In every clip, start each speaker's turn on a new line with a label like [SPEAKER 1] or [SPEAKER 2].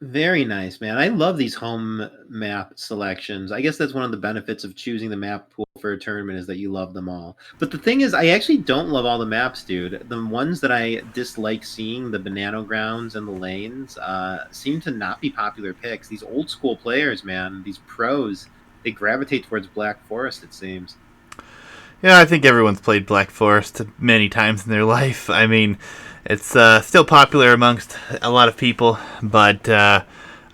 [SPEAKER 1] Very nice, man. I love these home map selections. I guess that's one of the benefits of choosing the map pool for a tournament is that you love them all. But the thing is, I actually don't love all the maps, dude. The ones that I dislike seeing, the Banano Grounds and the lanes, seem to not be popular picks. These old school players, man, these pros, they gravitate towards Black Forest, it seems.
[SPEAKER 2] Yeah, I think everyone's played Black Forest many times in their life. I mean, it's still popular amongst a lot of people, but I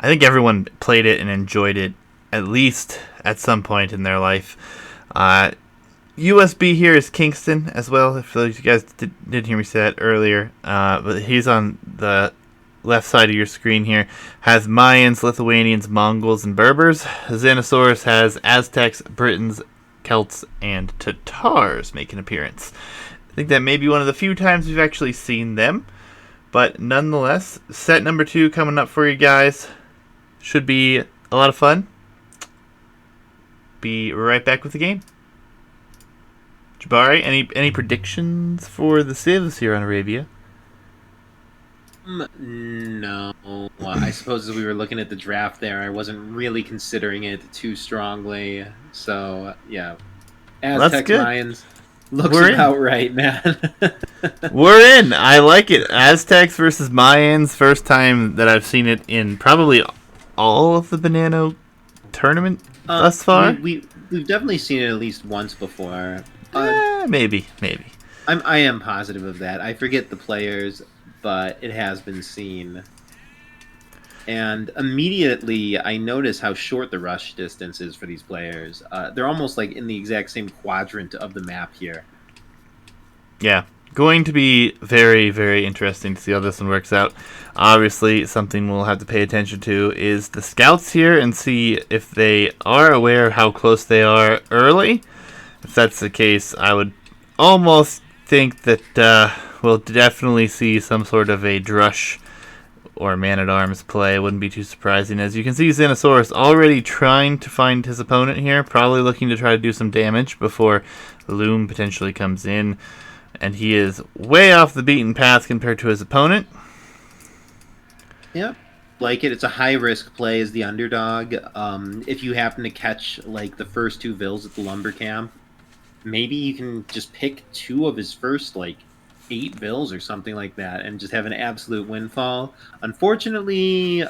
[SPEAKER 2] think everyone played it and enjoyed it at least at some point in their life. USB here is Kingston as well. If those you guys didn't hear me say that earlier, but he's on the left side of your screen here. Has Mayans, Lithuanians, Mongols, and Berbers. Zaanosaurus has Aztecs, Britons, Celts, and Tatars make an appearance. I think that may be one of the few times we've actually seen them. But nonetheless, set number 2 coming up for you guys. Should be a lot of fun. Be right back with the game. Jabari, any predictions for the Civs here on Arabia?
[SPEAKER 1] No. I suppose as we were looking at the draft there, I wasn't really considering it too strongly. So, yeah.
[SPEAKER 2] Well, that's
[SPEAKER 1] Aztecs,
[SPEAKER 2] good.
[SPEAKER 1] Mayans. Looks
[SPEAKER 2] We're in.
[SPEAKER 1] about right, man.
[SPEAKER 2] We're in. I like it. Aztecs versus Mayans. First time that I've seen it in probably all of the Banano tournament thus far.
[SPEAKER 1] We've definitely seen it at least once before.
[SPEAKER 2] Maybe.
[SPEAKER 1] I am positive of that. I forget the players, but it has been seen. And immediately I notice how short the rush distance is for these players. They're almost like in the exact same quadrant of the map here.
[SPEAKER 2] Yeah. Going to be very, very interesting to see how this one works out. Obviously, something we'll have to pay attention to is the scouts here and see if they are aware of how close they are early. If that's the case, I would almost think that we'll definitely see some sort of a Drush or Man-at-Arms play. Wouldn't be too surprising. As you can see, Zaanosaurus already trying to find his opponent here, probably looking to try to do some damage before Loom potentially comes in. And he is way off the beaten path compared to his opponent.
[SPEAKER 1] Yep. Like it. It's a high risk play as the underdog. If you happen to catch like the first 2 vills at the lumber camp, maybe you can just pick 2 of his first like 8 vills or something like that and just have an absolute windfall. Unfortunately,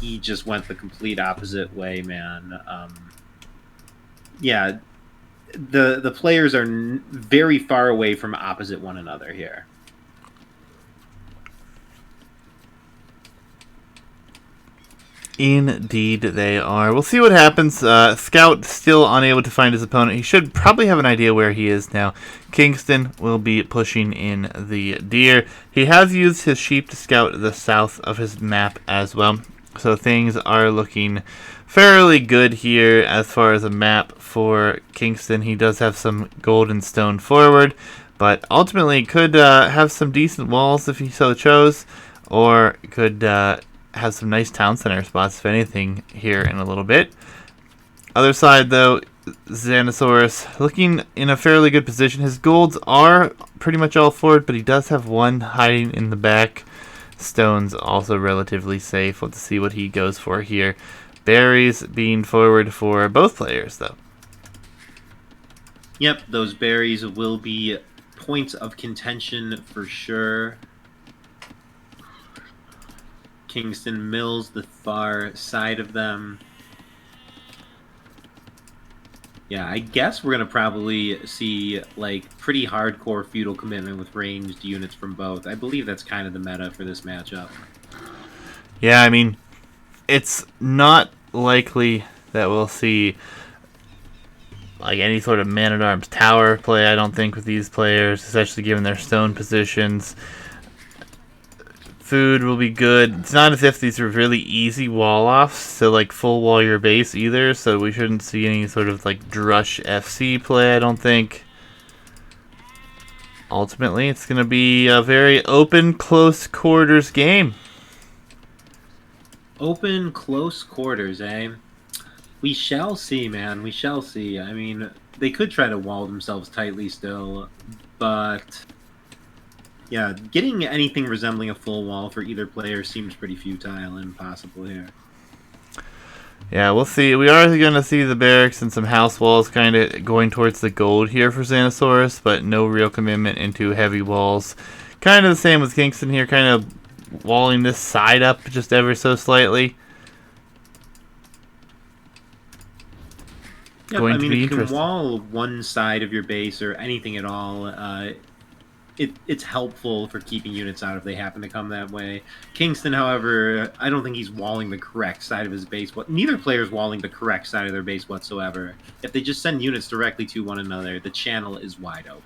[SPEAKER 1] he just went the complete opposite way, man. Yeah, the players are very far away from opposite one another here.
[SPEAKER 2] Indeed, they are. We'll see what happens. Scout still unable to find his opponent. He should probably have an idea where he is now. Kingston will be pushing in the deer. He has used his sheep to scout the south of his map as well. So things are looking fairly good here as far as a map for Kingston. He does have some golden stone forward, but ultimately could have some decent walls if he so chose, or could have some nice town center spots, if anything, here in a little bit. Other side, though, Zaanosaurus looking in a fairly good position. His golds are pretty much all forward, but he does have one hiding in the back. Stone's also relatively safe. We'll have to see what he goes for here. Berries being forward for both players, though.
[SPEAKER 1] Yep, those berries will be points of contention for sure. Kingston Mills, the far side of them. Yeah, I guess we're going to probably see like pretty hardcore feudal commitment with ranged units from both. I believe that's kind of the meta for this matchup.
[SPEAKER 2] Yeah, I mean, it's not likely that we'll see like any sort of man-at-arms tower play, I don't think, with these players, especially given their stone positions. Food will be good. It's not as if these are really easy wall-offs to like full wall your base either, so we shouldn't see any sort of like Drush FC play, I don't think. Ultimately, it's going to be a very open, close quarters game.
[SPEAKER 1] Open, close quarters, eh? We shall see, man. We shall see. I mean, they could try to wall themselves tightly still, but Yeah, getting anything resembling a full wall for either player seems pretty futile and impossible here.
[SPEAKER 2] Yeah, we'll see. We are going to see the barracks and some house walls kind of going towards the gold here for Zaanosaurus, but no real commitment into heavy walls. Kind of the same with Kingston here, kind of walling this side up just ever so slightly.
[SPEAKER 1] Yep,
[SPEAKER 2] Going
[SPEAKER 1] I
[SPEAKER 2] to
[SPEAKER 1] mean,
[SPEAKER 2] be
[SPEAKER 1] if you can
[SPEAKER 2] interesting.
[SPEAKER 1] wall one side of your base or anything at all, it's helpful for keeping units out if they happen to come that way. Kingston, however, I don't think he's walling the correct side of his base. Neither player is walling the correct side of their base whatsoever. If they just send units directly to one another, the channel is wide open.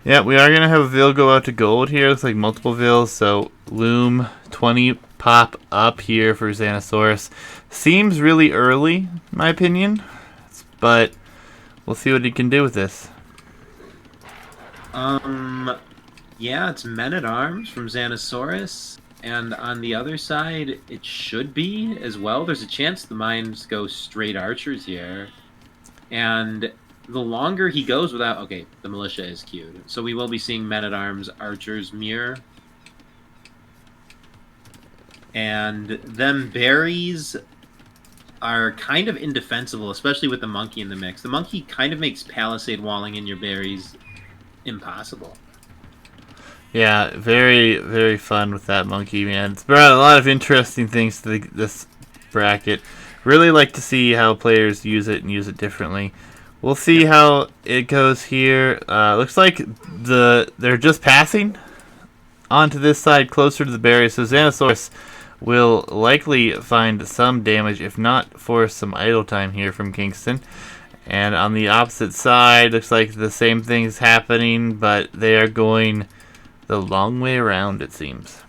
[SPEAKER 2] Yeah, we are going to have a Vil go out to gold here. Looks like multiple Vils, so Loom 20 pop up here for Zaanosaurus. Seems really early, in my opinion, but we'll see what he can do with this.
[SPEAKER 1] Yeah, it's Men-at-Arms from Zaanosaurus. And on the other side, it should be as well. There's a chance the mines go straight archers here. And the longer he goes without... Okay, the militia is queued. So we will be seeing Men-at-Arms, archers, mirror. And them berries are kind of indefensible, especially with the monkey in the mix. The monkey kind of makes palisade walling in your berries impossible.
[SPEAKER 2] Yeah, very, very fun with that monkey, man. It's brought a lot of interesting things to this bracket. Really like to see how players use it and use it differently. We'll see how it goes here. Looks like they're just passing onto this side closer to the barrier, so Zaanosaurus will likely find some damage, if not force some idle time here from Kingston. And on the opposite side, looks like the same thing is happening, but they are going the long way around, it seems.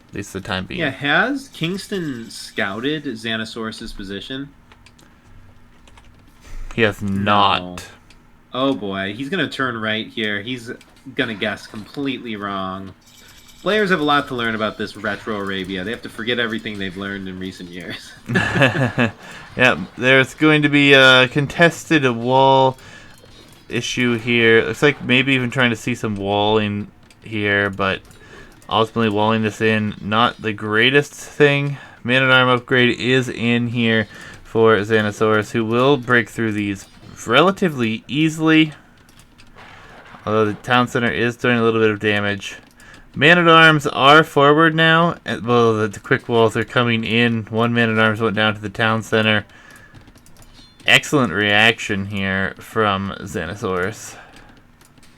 [SPEAKER 2] At least the time being.
[SPEAKER 1] Yeah, has Kingston scouted Zaanosaurus' position?
[SPEAKER 2] He has not.
[SPEAKER 1] No. Oh boy, he's going to turn right here. He's going to guess completely wrong. Players have a lot to learn about this retro Arabia. They have to forget everything they've learned in recent years.
[SPEAKER 2] Yeah, there's going to be a contested wall issue here. Looks like maybe even trying to see some walling here, but ultimately walling this in, not the greatest thing. Man-at-Arm upgrade is in here for Zaanosaurus, who will break through these relatively easily, although the town center is doing a little bit of damage. Man-at-Arms are forward now. Well, the quick walls are coming in. One Man-at-Arms went down to the town center. Excellent reaction here from Zaanosaurus.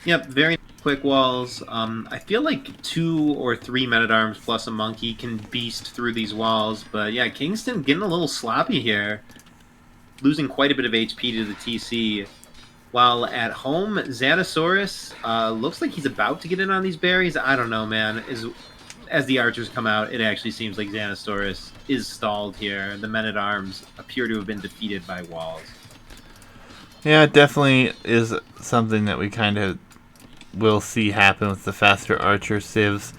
[SPEAKER 1] Yep, very quick walls. I feel like 2 or 3 Men-at-Arms plus a monkey can beast through these walls. But yeah, Kingston getting a little sloppy here. Losing quite a bit of HP to the TC. While at home, Zaanosaurus looks like he's about to get in on these berries. I don't know, man. As the archers come out, it actually seems like Zaanosaurus is stalled here. The men-at-arms appear to have been defeated by walls.
[SPEAKER 2] Yeah, it definitely is something that we kind of will see happen with the faster archer civs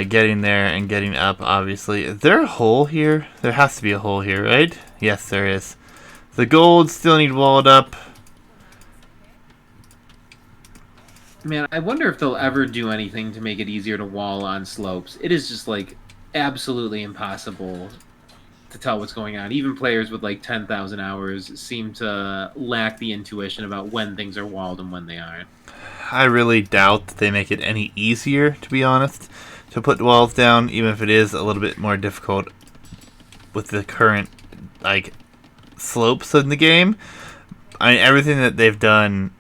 [SPEAKER 2] getting there and getting up, obviously. Is there a hole here? There has to be a hole here, right? Yes, there is. The gold still need walled up.
[SPEAKER 1] Man, I wonder if they'll ever do anything to make it easier to wall on slopes. It is just, like, absolutely impossible to tell what's going on. Even players with, like, 10,000 hours seem to lack the intuition about when things are walled and when they aren't.
[SPEAKER 2] I really doubt that they make it any easier, to be honest, to put walls down, even if it is a little bit more difficult with the current, like, slopes in the game. I mean, everything that they've done,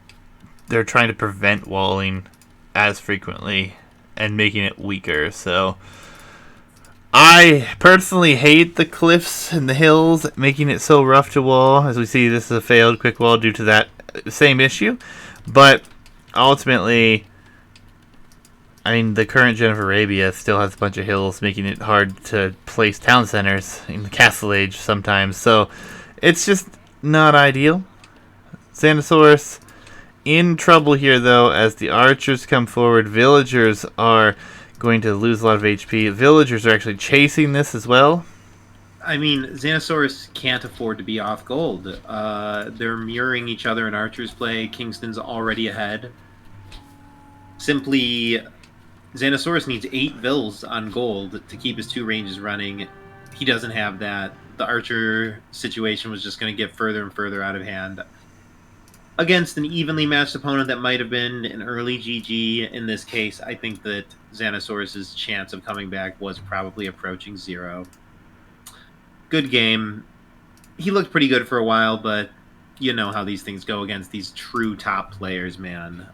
[SPEAKER 2] they're trying to prevent walling as frequently and making it weaker. So I personally hate the cliffs and the hills, making it so rough to wall. As we see, this is a failed quick wall due to that same issue. But ultimately, I mean, the current Gen of Arabia still has a bunch of hills, making it hard to place town centers in the Castle Age sometimes. So it's just not ideal. Zaanosaurus in trouble here, though, as the archers come forward. Villagers are going to lose a lot of HP. Villagers are actually chasing this as well.
[SPEAKER 1] I mean, Zaanosaurus can't afford to be off gold. They're mirroring each other in archers play. Kingston's already ahead. Simply Zaanosaurus needs 8 Vills on gold to keep his 2 ranges running. He doesn't have that. The Archer situation was just going to get further and further out of hand. Against an evenly matched opponent that might have been an early GG in this case, I think that Zaanosaurus' chance of coming back was probably approaching 0. Good game. He looked pretty good for a while, but you know how these things go against these true top players, man.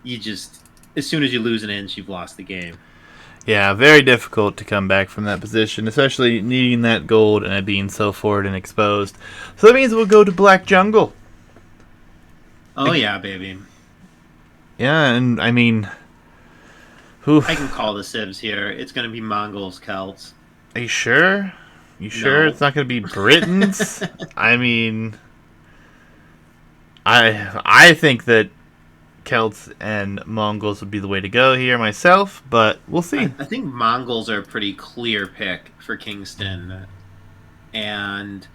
[SPEAKER 1] You just, as soon as you lose an inch, you've lost the game.
[SPEAKER 2] Yeah, very difficult to come back from that position, especially needing that gold and it being so forward and exposed. So that means we'll go to Black Jungle.
[SPEAKER 1] Oh, yeah, baby.
[SPEAKER 2] Yeah, and I mean... Oof.
[SPEAKER 1] I can call the Sibs here. It's going to be Mongols, Celts.
[SPEAKER 2] Are you sure? You sure it's not going to be Britons? I mean... I think that Celts and Mongols would be the way to go here myself, but we'll see.
[SPEAKER 1] I think Mongols are a pretty clear pick for Kingston. And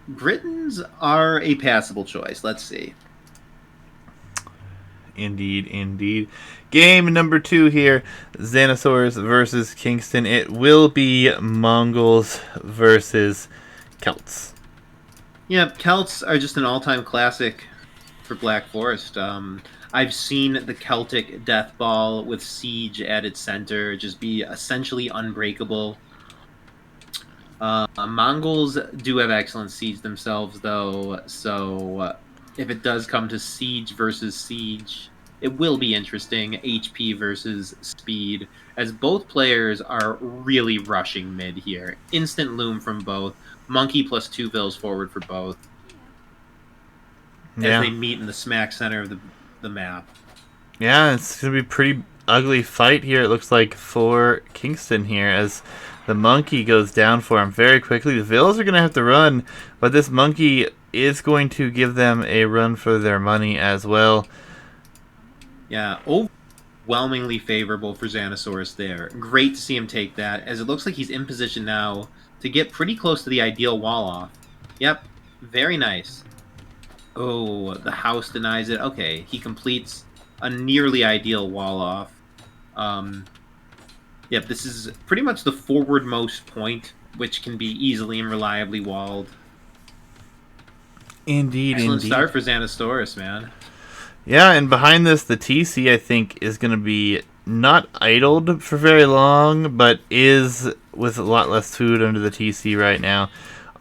[SPEAKER 1] Britons are a passable choice. Let's see.
[SPEAKER 2] Indeed, indeed. Game number 2 here, Zaanosaurus versus Kingston. It will be Mongols versus Celts.
[SPEAKER 1] Yeah, Celts are just an all-time classic for Black Forest. I've seen the Celtic Death Ball with Siege at its center just be essentially unbreakable. Mongols do have excellent Siege themselves, though, so if it does come to Siege versus Siege, it will be interesting. HP versus speed, as both players are really rushing mid here. Instant loom from both. Monkey plus 2 Vills forward for both. As they meet in the smack center of the map.
[SPEAKER 2] Yeah, it's going to be a pretty ugly fight here, it looks like, for Kingston here, as the Monkey goes down for him very quickly. The Vills are going to have to run, but this Monkey is going to give them a run for their money as well.
[SPEAKER 1] Yeah, overwhelmingly favorable for Zaanosaurus there. Great to see him take that, as it looks like he's in position now to get pretty close to the ideal wall off. Yep, very nice. Oh, the house denies it. Okay, he completes a nearly ideal wall off. Yep, this is pretty much the forwardmost point, which can be easily and reliably walled.
[SPEAKER 2] Indeed,
[SPEAKER 1] excellent start for Zaanosaurus, man.
[SPEAKER 2] Yeah, and behind this, the TC, I think, is going to be not idled for very long, but is with a lot less food under the TC right now,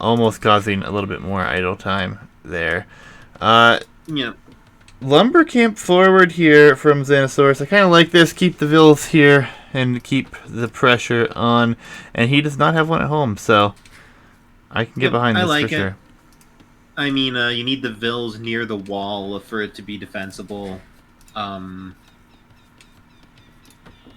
[SPEAKER 2] almost causing a little bit more idle time there.
[SPEAKER 1] Yeah.
[SPEAKER 2] Lumber camp forward here from Zaanosaurus. I kind of like this. Keep the Vills here and keep the pressure on. And he does not have one at home, so I can get behind this for sure.
[SPEAKER 1] I mean, you need the Vills near the wall for it to be defensible.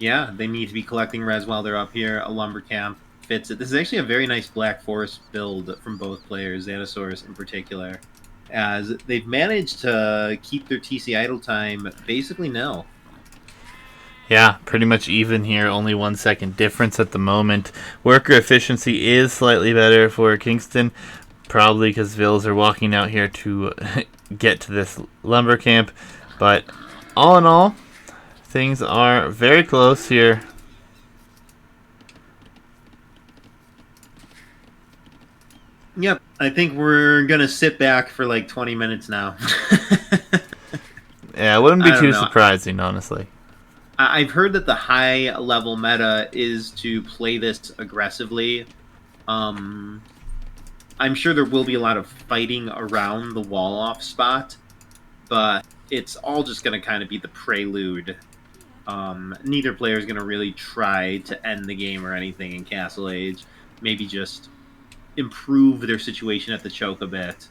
[SPEAKER 1] Yeah, they need to be collecting res while they're up here. A lumber camp fits it. This is actually a very nice Black Forest build from both players, Zaanosaurus in particular, as they've managed to keep their TC idle time basically nil.
[SPEAKER 2] Yeah, pretty much even here. Only 1 second difference at the moment. Worker efficiency is slightly better for Kingston, probably because Vills are walking out here to get to this lumber camp. But all in all, things are very close here.
[SPEAKER 1] Yep, I think we're going to sit back for like 20 minutes now.
[SPEAKER 2] Yeah, it wouldn't be too surprising, honestly.
[SPEAKER 1] I've heard that the high-level meta is to play this aggressively. I'm sure there will be a lot of fighting around the wall-off spot, but it's all just going to kind of be the prelude. Neither player is going to really try to end the game or anything in Castle Age. Maybe just improve their situation at the choke a bit.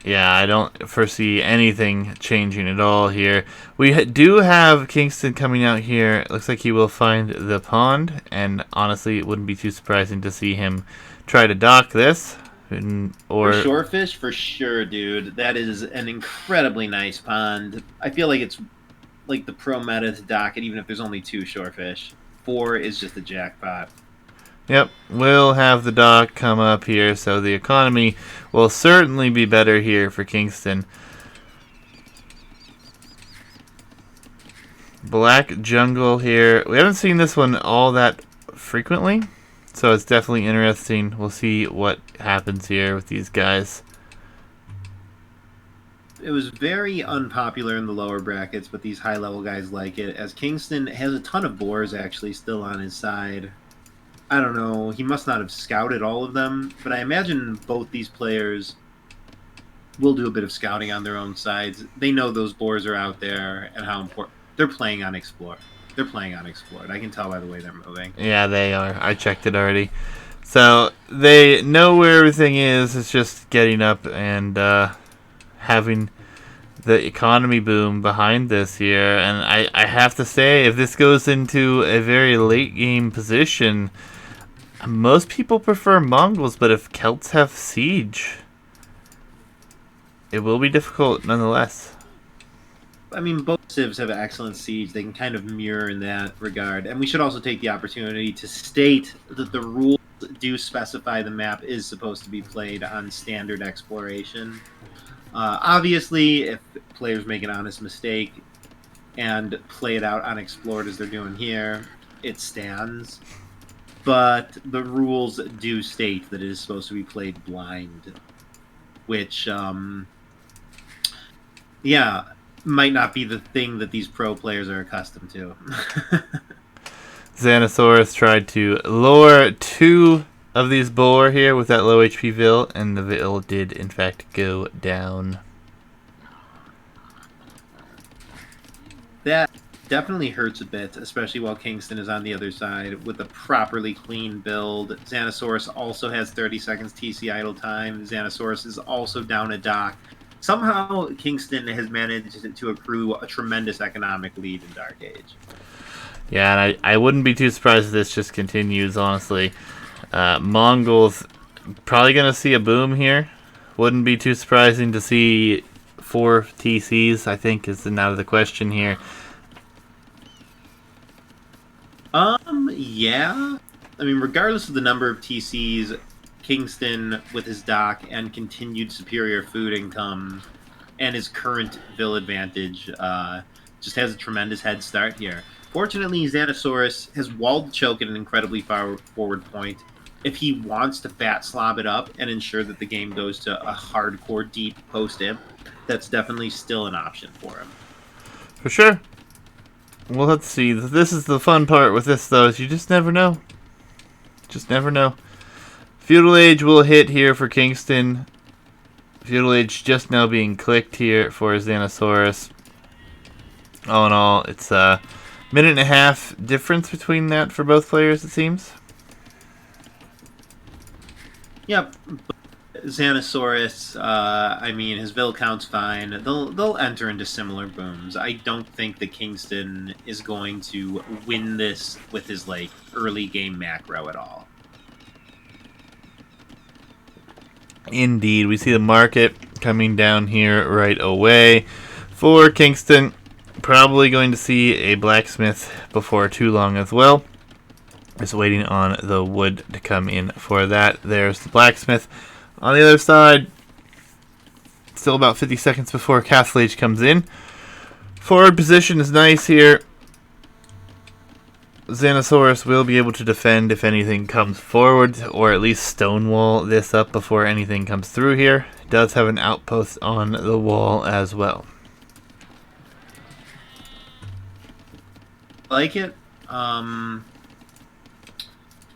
[SPEAKER 2] Yeah, I don't foresee anything changing at all here. We do have Kingston coming out here. It looks like he will find the pond, and honestly, it wouldn't be too surprising to see him try to dock this. Or
[SPEAKER 1] for shorefish, for sure, dude. That is an incredibly nice pond. I feel like it's like the pro meta to dock it, even if there's only 2 shorefish. 4 is just a jackpot.
[SPEAKER 2] Yep, we'll have the dock come up here, so the economy will certainly be better here for Kingston. Black jungle here. We haven't seen this one all that frequently, so it's definitely interesting. We'll see what happens here with these guys.
[SPEAKER 1] It was very unpopular in the lower brackets, but these high-level guys like it, as Kingston has a ton of boars actually still on his side. I don't know, he must not have scouted all of them, but I imagine both these players will do a bit of scouting on their own sides. They know those boars are out there and how important they're playing on Explore. They're playing on Explore. I can tell by the way they're moving.
[SPEAKER 2] Yeah, they are. I checked it already. So they know where everything is. It's just getting up and having the economy boom behind this here. And I have to say, if this goes into a very late game position, most people prefer Mongols, but if Celts have siege, it will be difficult nonetheless.
[SPEAKER 1] I mean, both civs have excellent siege. They can kind of mirror in that regard. And we should also take the opportunity to state that the rules do specify the map is supposed to be played on standard exploration. Obviously, if players make an honest mistake and play it out unexplored as they're doing here, it stands. But the rules do state that it is supposed to be played blind, which, yeah, might not be the thing that these pro players are accustomed to.
[SPEAKER 2] Zaanosaurus tried to lure 2 of these boar here with that low HP Vil, and the Vil did in fact go down.
[SPEAKER 1] That definitely hurts a bit, especially while Kingston is on the other side with a properly clean build. Zaanosaurus also has 30 seconds TC idle time. Zaanosaurus is also down a dock. Somehow, Kingston has managed to accrue a tremendous economic lead in Dark Age.
[SPEAKER 2] Yeah, and I wouldn't be too surprised if this just continues, honestly. Mongols probably going to see a boom here. Wouldn't be too surprising to see 4 TCs, I think, is out of the question here.
[SPEAKER 1] Yeah. I mean, regardless of the number of TCs, Kingston, with his dock and continued superior food income and his current Vil advantage, just has a tremendous head start here. Fortunately, Zaanosaurus has walled the choke at an incredibly far forward point. If he wants to fat slob it up and ensure that the game goes to a hardcore deep post-imp, that's definitely still an option for him.
[SPEAKER 2] For sure. Well, let's see. This is the fun part with this, though, is you just never know. Just never know. Feudal Age will hit here for Kingston. Feudal Age just now being clicked here for Zaanosaurus. All in all, it's a minute and a half difference between that for both players, it seems.
[SPEAKER 1] Yep. Zaanosaurus, I mean, his Vil count's fine. They'll enter into similar booms. I don't think that Kingston is going to win this with his, like, early game macro at all.
[SPEAKER 2] Indeed, we see the market coming down here right away for Kingston. Probably going to see a blacksmith before too long as well. Just waiting on the wood to come in for that. There's the blacksmith. On the other side, still about 50 seconds before Castle Age comes in. Forward position is nice here. Zaanosaurus will be able to defend if anything comes forward, or at least stonewall this up before anything comes through here. It does have an outpost on the wall as well.
[SPEAKER 1] Like it.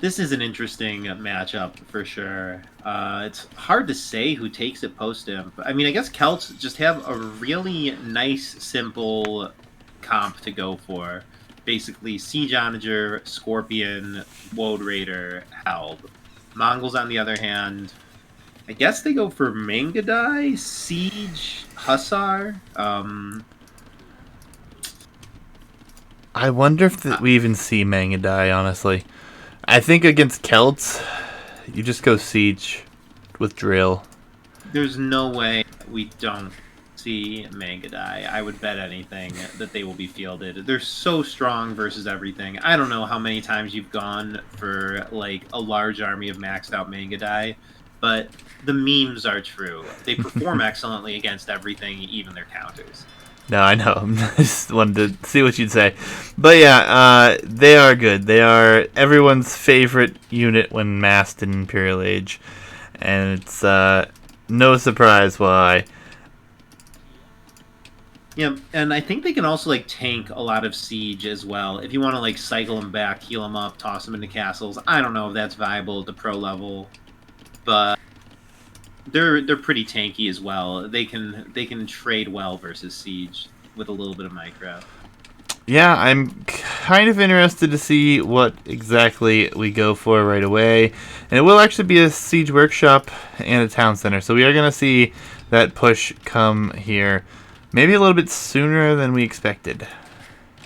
[SPEAKER 1] This is an interesting matchup for sure. It's hard to say who takes it post-imp. I mean, I guess Celts just have a really nice, simple comp to go for. Basically, Siege Onager, Scorpion, Woad Raider, Helb. Mongols, on the other hand, I guess they go for Mangadai, Siege, Hussar.
[SPEAKER 2] I wonder if we even see Mangadai, honestly. I think against Celts, you just go Siege with Drill.
[SPEAKER 1] There's no way we don't see Mangadai. I would bet anything that they will be fielded. They're so strong versus everything. I don't know how many times you've gone for like a large army of maxed out Mangadai, but the memes are true. They perform excellently against everything, even their counters.
[SPEAKER 2] No, I know. I just wanted to see what you'd say. But yeah, they are good. They are everyone's favorite unit when masked in Imperial Age. And it's no surprise why.
[SPEAKER 1] Yeah, and I think they can also like tank a lot of siege as well. If you want to like cycle them back, heal them up, toss them into castles. I don't know if that's viable at the pro level, but they're pretty tanky as well. They can trade well versus siege with a little bit of micro.
[SPEAKER 2] Yeah, I'm kind of interested to see what exactly we go for right away. And it will actually be a siege workshop and a town center. So we are going to see that push come here maybe a little bit sooner than we expected.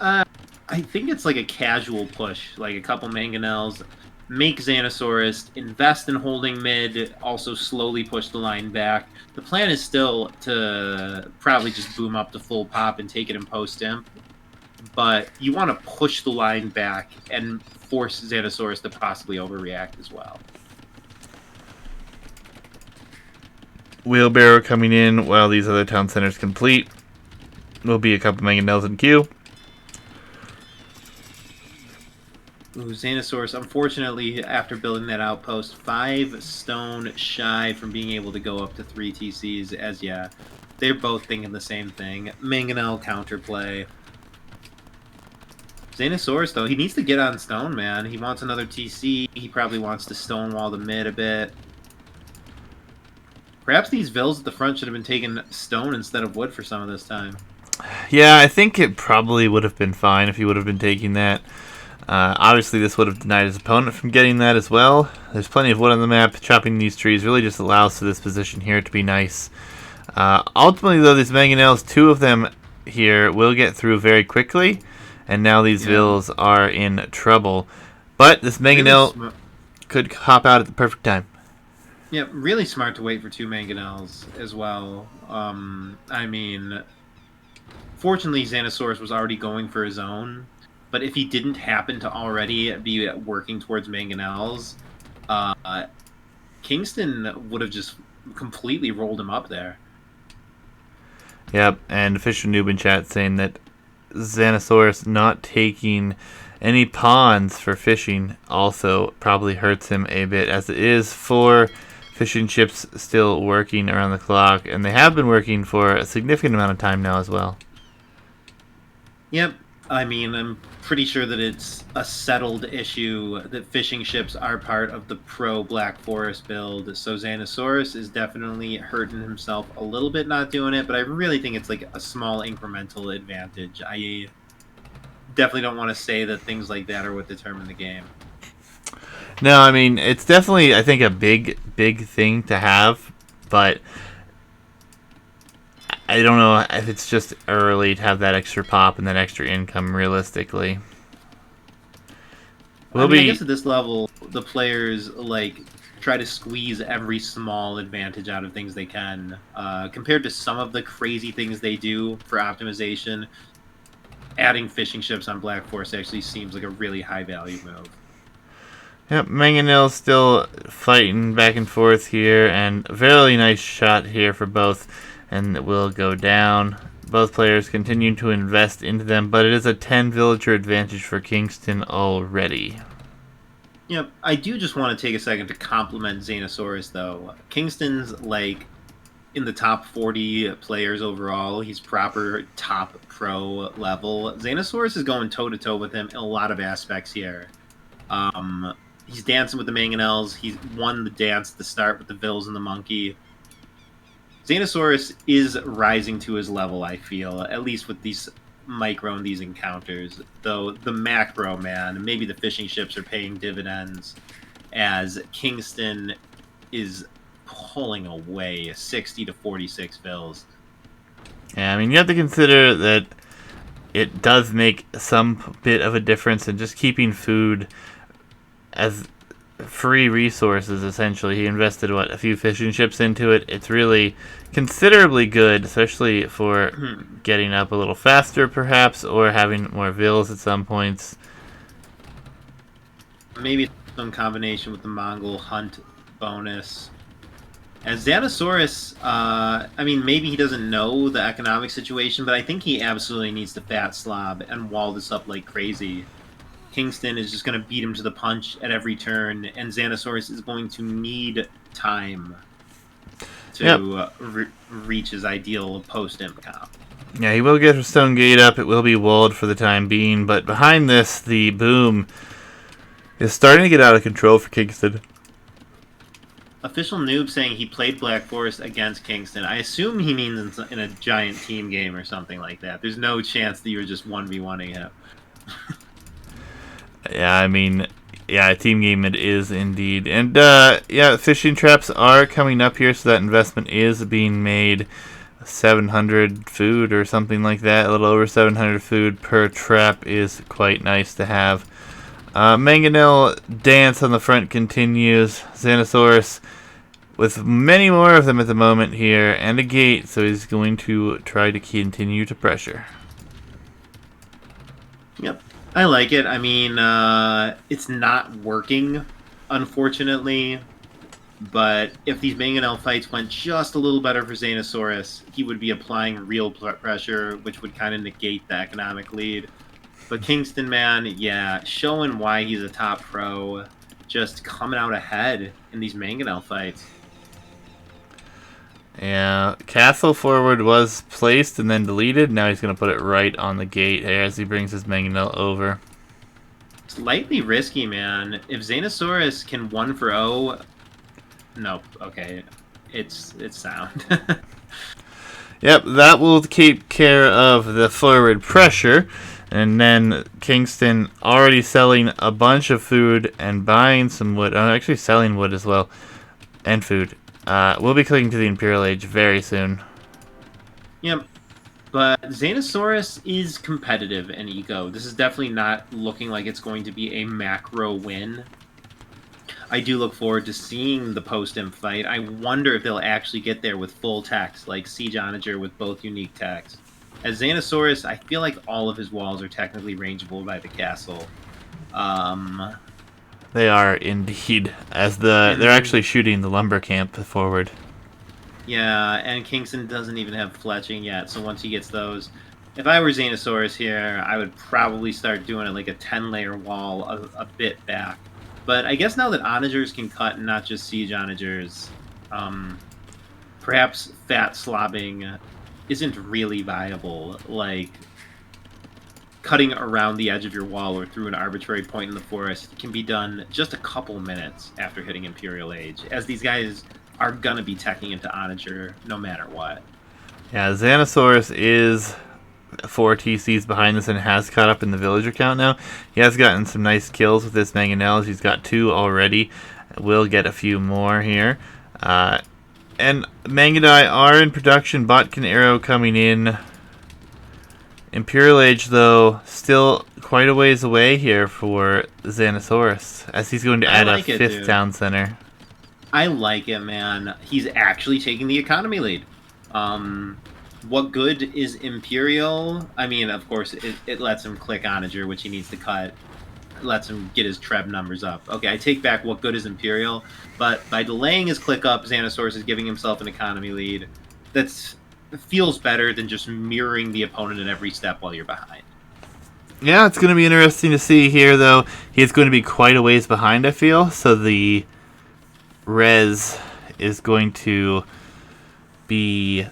[SPEAKER 1] I think it's like a casual push, like a couple mangonels, make Zaanosaurus, invest in holding mid, also slowly push the line back. The plan is still to probably just boom up to full pop and take it in post imp, but you want to push the line back and force Zaanosaurus to possibly overreact as well.
[SPEAKER 2] Wheelbarrow coming in while these other town centers complete. Will be a couple mangonels in queue.
[SPEAKER 1] Ooh, Zaanosaurus, unfortunately, after building that outpost, 5 stone shy from being able to go up to 3 TCs, as yeah, they're both thinking the same thing. Mangonel counterplay. Zaanosaurus, though, he needs to get on stone, man. He wants another TC. He probably wants to stonewall the mid a bit. Perhaps these vills at the front should have been taking stone instead of wood for some of this time.
[SPEAKER 2] Yeah, I think it probably would have been fine if he would have been taking that. Obviously, this would have denied his opponent from getting that as well. There's plenty of wood on the map. Chopping these trees really just allows for this position here to be nice. Ultimately, though, these mangonels, 2 of them here, will get through very quickly. And now these vills are in trouble. But this mangonel
[SPEAKER 1] Really
[SPEAKER 2] could hop out at the perfect time.
[SPEAKER 1] Yeah, really smart to wait for 2 mangonels as well. I mean, fortunately, Zaanosaurus was already going for his own. But if he didn't happen to already be working towards mangonels, Kingston would have just completely rolled him up there.
[SPEAKER 2] Yep, and Fisher Noob in chat saying that Zaanosaurus not taking any pawns for fishing also probably hurts him a bit, as it is 4 fishing ships still working around the clock, and they have been working for a significant amount of time now as well.
[SPEAKER 1] Yep. I mean, I'm pretty sure that it's a settled issue that fishing ships are part of the pro Black Forest build. So Zaanosaurus is definitely hurting himself a little bit not doing it, but I really think it's like a small incremental advantage. I definitely don't want to say that things like that are what determine the game.
[SPEAKER 2] No, I mean, it's definitely, I think, a big thing to have, but I don't know if it's just early to have that extra pop and that extra income realistically.
[SPEAKER 1] I guess at this level, the players like try to squeeze every small advantage out of things they can. Compared to some of the crazy things they do for optimization, adding fishing ships on Black Forest actually seems like a really high value move.
[SPEAKER 2] Yep, Mangonel's still fighting back and forth here, and a very nice shot here for both, and it will go down. Both players continue to invest into them, but it is a 10 villager advantage for Kingston already.
[SPEAKER 1] Yep, I do just want to take a second to compliment Zaanosaurus, though. Kingston's, like, in the top 40 players overall. He's proper top pro level. Zaanosaurus is going toe-to-toe with him in a lot of aspects here. He's dancing with the mangonels. He's won the dance at the start with the vills and the monkey. Zaanosaurus is rising to his level, I feel, at least with these micro and these encounters. Though the macro, man, maybe the fishing ships are paying dividends as Kingston is pulling away 60 to 46 vills.
[SPEAKER 2] Yeah, I mean, you have to consider that it does make some bit of a difference in just keeping food as free resources, essentially. He invested, a few fishing ships into it. It's really considerably good, especially for getting up a little faster, perhaps, or having more vills at some points.
[SPEAKER 1] Maybe some combination with the Mongol hunt bonus. As Zaanosaurus, I mean, maybe he doesn't know the economic situation, but I think he absolutely needs to fat slob and wall this up like crazy. Kingston is just going to beat him to the punch at every turn, and Zaanosaurus is going to need time
[SPEAKER 2] Yep.
[SPEAKER 1] to reach his ideal post-imp comp.
[SPEAKER 2] Yeah, he will get a stone gate up. It will be walled for the time being, but behind this, the boom is starting to get out of control for Kingston.
[SPEAKER 1] Official Noob saying he played Black Forest against Kingston. I assume he means in a giant team game or something like that. There's no chance that you were just 1v1ing him.
[SPEAKER 2] Yeah, I mean, yeah, team game it is indeed. And, yeah, fishing traps are coming up here, so that investment is being made. 700 food or something like that. A little over 700 food per trap is quite nice to have. Mangonel dance on the front continues. Zaanosaurus with many more of them at the moment here, and a gate, so he's going to try to continue to pressure.
[SPEAKER 1] Yep, I like it. I mean, it's not working, unfortunately. But if these Mangonel fights went just a little better for Zaanosaurus, he would be applying real pressure, which would kind of negate the economic lead. But Kingston, man, yeah, showing why he's a top pro, just coming out ahead in these Mangonel fights.
[SPEAKER 2] Yeah, castle forward was placed and then deleted. Now he's going to put it right on the gate as he brings his Mangonel over.
[SPEAKER 1] Slightly risky, man. If Zaanosaurus can 1-for-0... Nope, okay. It's sound.
[SPEAKER 2] Yep, that will keep care of the forward pressure. And then Kingston already selling a bunch of food and buying some wood. Actually selling wood as well. And food. We'll be clicking to the Imperial Age very soon.
[SPEAKER 1] Yep. But Zaanosaurus is competitive in Eco. This is definitely not looking like it's going to be a macro win. I do look forward to seeing the post-imp fight. I wonder if they'll actually get there with full techs, like Siege Onager with both unique techs. As Zaanosaurus, I feel like all of his walls are technically rangeable by the castle.
[SPEAKER 2] They are indeed, as they're actually shooting the lumber camp forward.
[SPEAKER 1] Yeah, and Kingston doesn't even have fletching yet, so once he gets those... If I were Zaanosaurus here, I would probably start doing it like a 10-layer wall a bit back. But I guess now that onagers can cut and not just siege onagers, perhaps fat slobbing isn't really viable. Like, cutting around the edge of your wall or through an arbitrary point in the forest can be done just a couple minutes after hitting Imperial Age, as these guys are going to be teching into onager no matter what.
[SPEAKER 2] Yeah, Zaanosaurus is 4 TCs behind this and has caught up in the villager count now. He has gotten some nice kills with this Mangonels. He's got 2 already. Will get a few more here. And Mangonai are in production. Botkin Arrow coming in. Imperial Age, though, still quite a ways away here for Zaanosaurus, as he's going to add a 5th town center.
[SPEAKER 1] I like it, man. He's actually taking the economy lead. What good is Imperial? I mean, of course, it lets him click Onager, which he needs to cut. It lets him get his Treb numbers up. Okay, I take back what good is Imperial, but by delaying his click up, Zaanosaurus is giving himself an economy lead. That feels better than just mirroring the opponent at every step while you're behind.
[SPEAKER 2] Yeah, it's going to be interesting to see here, though. He's going to be quite a ways behind, I feel, so the res is going to be...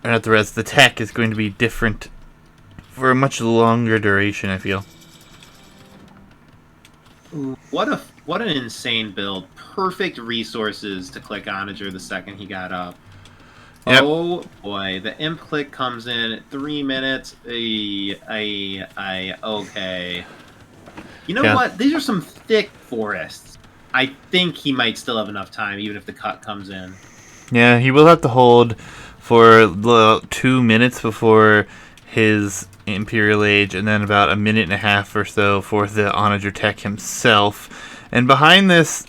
[SPEAKER 2] Or not the res, the tech is going to be different for a much longer duration, I feel.
[SPEAKER 1] What an insane build. Perfect resources to click Onager the second he got up. Yep. Oh boy, the imp click comes in at 3 minutes. Okay. You know what? These are some thick forests. I think he might still have enough time, even if the cut comes in.
[SPEAKER 2] Yeah, he will have to hold for 2 minutes before his Imperial Age, and then about a minute and a half or so for the Onager Tech himself. And behind this,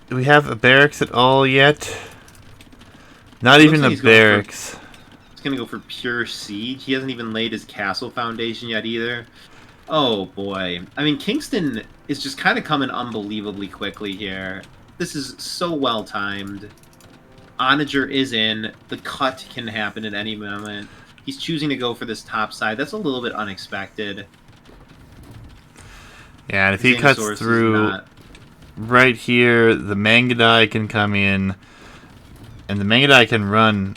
[SPEAKER 2] do we have a barracks at all yet? Not even a barracks.
[SPEAKER 1] He's going to go for pure siege. He hasn't even laid his castle foundation yet either. Oh boy. I mean, Kingston is just kind of coming unbelievably quickly here. This is so well timed. Onager is in. The cut can happen at any moment. He's choosing to go for this top side. That's a little bit unexpected.
[SPEAKER 2] Yeah, and if he cuts
[SPEAKER 1] Zaanosaurus is
[SPEAKER 2] through
[SPEAKER 1] not.
[SPEAKER 2] right here, the Mangudai can come in, and the Mangudai can run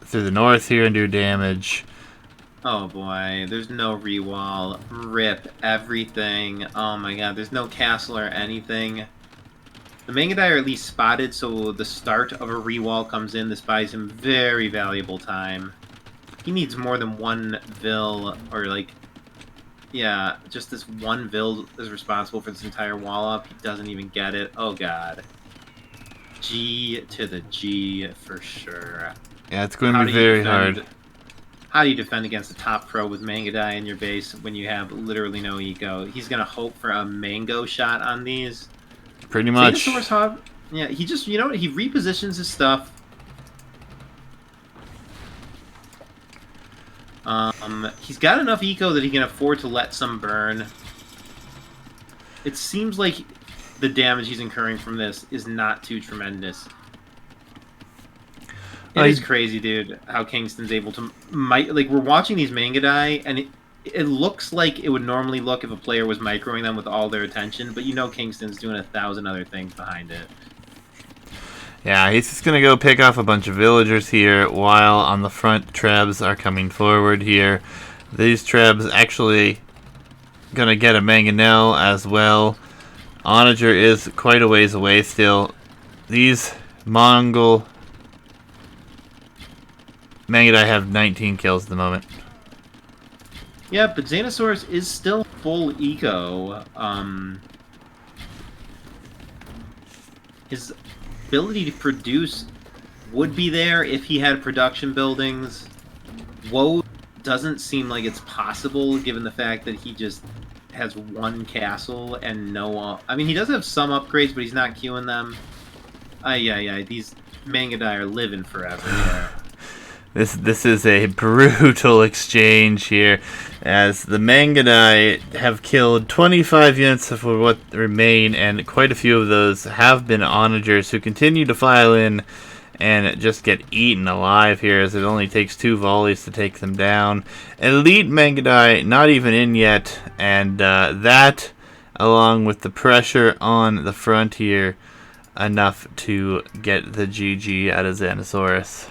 [SPEAKER 2] through the north here and do damage.
[SPEAKER 1] Oh boy, there's no rewall. Rip everything. Oh my god, there's no castle or anything. The Mangudai are at least spotted, so the start of a rewall comes in. This buys him very valuable time. He needs more than one Vil, or like, yeah, just this one Vil is responsible for this entire wall up. He doesn't even get it. Oh god. G to the G for sure.
[SPEAKER 2] Yeah, it's going to be very hard.
[SPEAKER 1] How do you defend against a top pro with Mangudai in your base when you have literally no eco? He's going to hope for a mango shot on these.
[SPEAKER 2] Pretty much.
[SPEAKER 1] Zaanosaurus, yeah, he just, you know what, he repositions his stuff. He's got enough eco that he can afford to let some burn. It seems like the damage he's incurring from this is not too tremendous. It is crazy, dude, how Kingston's able to... like, we're watching these Mangudai, and it looks like it would normally look if a player was microing them with all their attention, but you know Kingston's doing 1,000 other things behind it.
[SPEAKER 2] Yeah, he's just going to go pick off a bunch of villagers here, while on the front, Trebs are coming forward here. These Trebs actually going to get a Mangonel as well. Onager is quite a ways away still. These Mongol Mangudai have 19 kills at the moment.
[SPEAKER 1] Yeah, but Zaanosaurus is still full eco. His ability to produce would be there if he had production buildings. Woe doesn't seem like it's possible, given the fact that he just has one castle and no... I mean, he does have some upgrades, but he's not queuing them. Yeah, these Mangudai are living forever, yeah.
[SPEAKER 2] This is a brutal exchange here, as the Mangudai have killed 25 units for what remain, and quite a few of those have been Onagers who continue to file in and just get eaten alive here, as it only takes 2 volleys to take them down. Elite Mangudai not even in yet, and that, along with the pressure on the front here, enough to get the GG out of Zaanosaurus.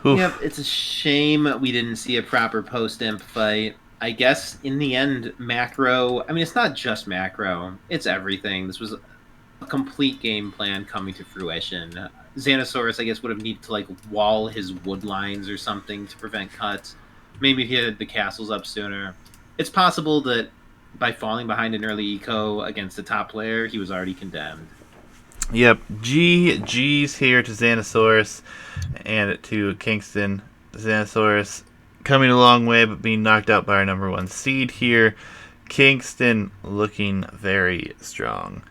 [SPEAKER 2] Oof.
[SPEAKER 1] Yep, it's a shame we didn't see a proper post-imp fight. I guess, in the end, macro... I mean, it's not just macro. It's everything. This was a complete game plan coming to fruition. Zaanosaurus, I guess, would have needed to, like, wall his wood lines or something to prevent cuts. Maybe if he had the castles up sooner. It's possible that by falling behind an early eco against the top player, he was already condemned.
[SPEAKER 2] Yep, GG's here to Zaanosaurus and to Kingston. Zaanosaurus coming a long way, but being knocked out by our #1 seed here. Kingston looking very strong.